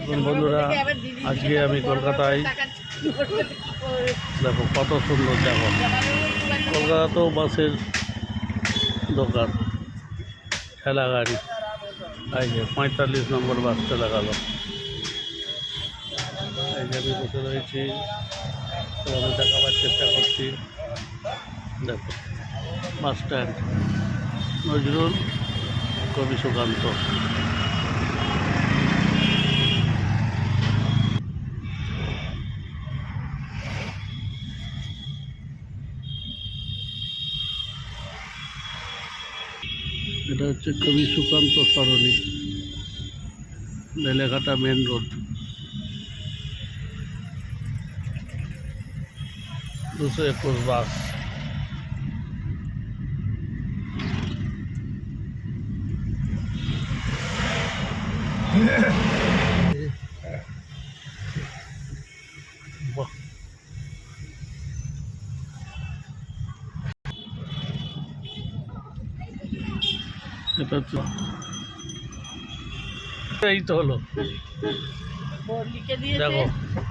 দেখুন বন্ধুরা, আজকে আমি কলকাতায়, দেখো কত সুন্দর, দেখো কলকাতাতেও বাসের দোকান, ঠেলা গাড়ি, এই যে 45 নম্বর বাসটা দেখালো। এই যে আমি বসে রয়েছি, তোমাদের দেখাবার চেষ্টা করছি। দেখো বাস স্ট্যান্ড, নজরুল, কবি সুকান্ত। এটা হচ্ছে কবি সুকান্ত সরণি, বেলেঘাটা মেন রোড, 221 বাস। বাহ, এটা হচ্ছে, এই তো হলো, দেখো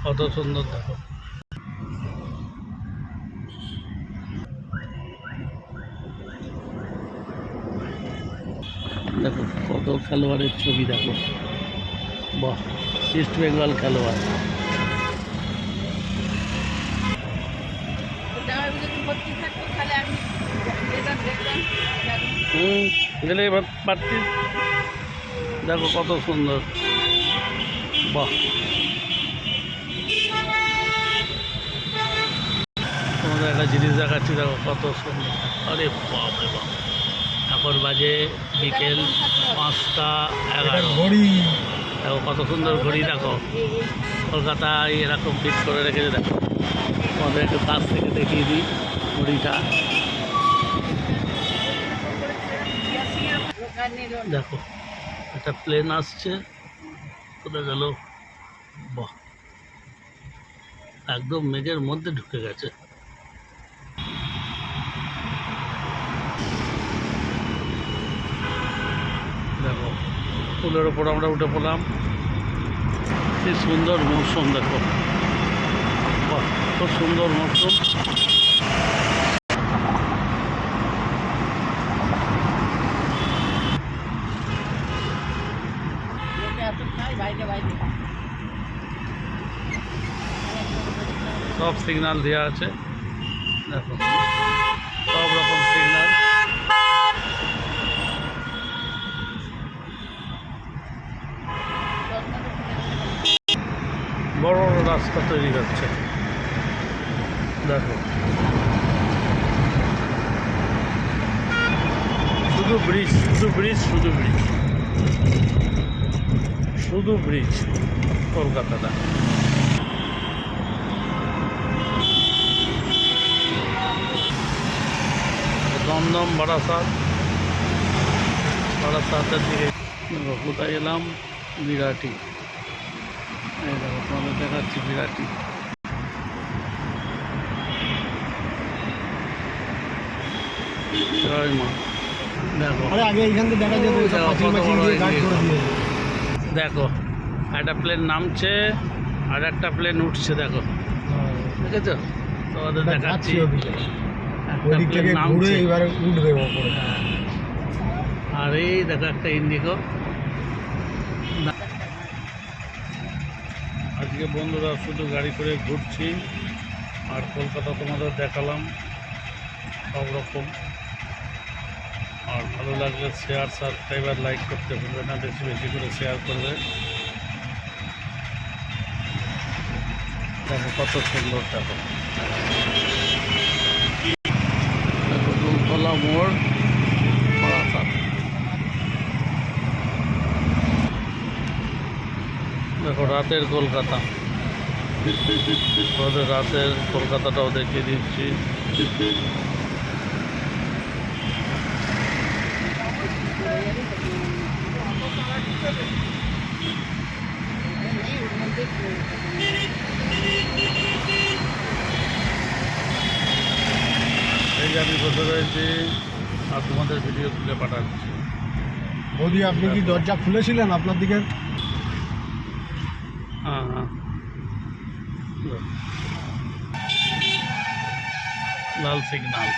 কত সুন্দর, দেখো দেখো কত খেলোয়াড়ের ছবি, দেখো বাহ, ইস্ট বেঙ্গল খেলোয়াড়। গেলে এবার পারতি, দেখো কত সুন্দর, বাহ। তোমাদের একটা জিনিস দেখাচ্ছি, দেখো কত সুন্দর, আরে বাপ রে বাপ। এখন বাজে বিকেল 5টা 11। দেখো কত সুন্দর ঘড়ি, দেখো কলকাতায় এরকম ফিট করে রেখেছে। দেখো তোমাদের একটু কাছ থেকে দেখিয়ে দিই ঘড়িটা, দেখো একটা প্লেন আসছে, কোথায় গেল, বাহ, একদম মেঘের মধ্যে ঢুকে গেছে। দেখো ফুলের ওপর আমরা উঠে পড়লাম, কি সুন্দর মৌসুম, দেখো বাহ, খুব সুন্দর মৌসুম। সব সিগন্যাল দেওয়া আছে, দেখো সব রকম সিগন্যাল। বড় বড় রাস্তা তৈরি হচ্ছে, দেখো শুধু ব্রিজ, শুধু ব্রিজ, শুধু ব্রিজ, শুধু ব্রিজ কলকাতাটা। দমদম, বারাসাতের দিকে। কোথায় এলাম, বিরাটি, এই দেখো তোমাদের দেখাচ্ছি বিরাটি। জয় মা, দেখো আগে এইখান থেকে দেখা যেত, দেখো একটা প্লেন নামছে আর একটা প্লেন উঠছে, দেখো দেখেছো, তোমাদের দেখাচ্ছি। আর এই দেখো একটা ইন্ডিগো। আজকে বন্ধুরা শুধু গাড়ি করে ঘুরছি, আর কলকাতা তোমাদের দেখালাম সব রকম। আর ভালো লাগলে শেয়ার, সাবস্ক্রাইব আর লাইক করতে ভুলবে না, বেশি বেশি করে শেয়ার করবে। দেখো কত সুন্দর, দেখো দুলতলা মোড়, বারাসাত। দেখো রাতের কলকাতা, তোমাদের রাতের কলকাতাটাও দেখিয়ে দিচ্ছি। এই যে আমি বসে রয়েছি আর তোমাদের ভিডিও তুলে পাঠাচ্ছি। বৌদি, আপনি কি দরজা খুলেছিলেন আপনার দিকে? হ্যাঁ হ্যাঁ লাল সিগনাল।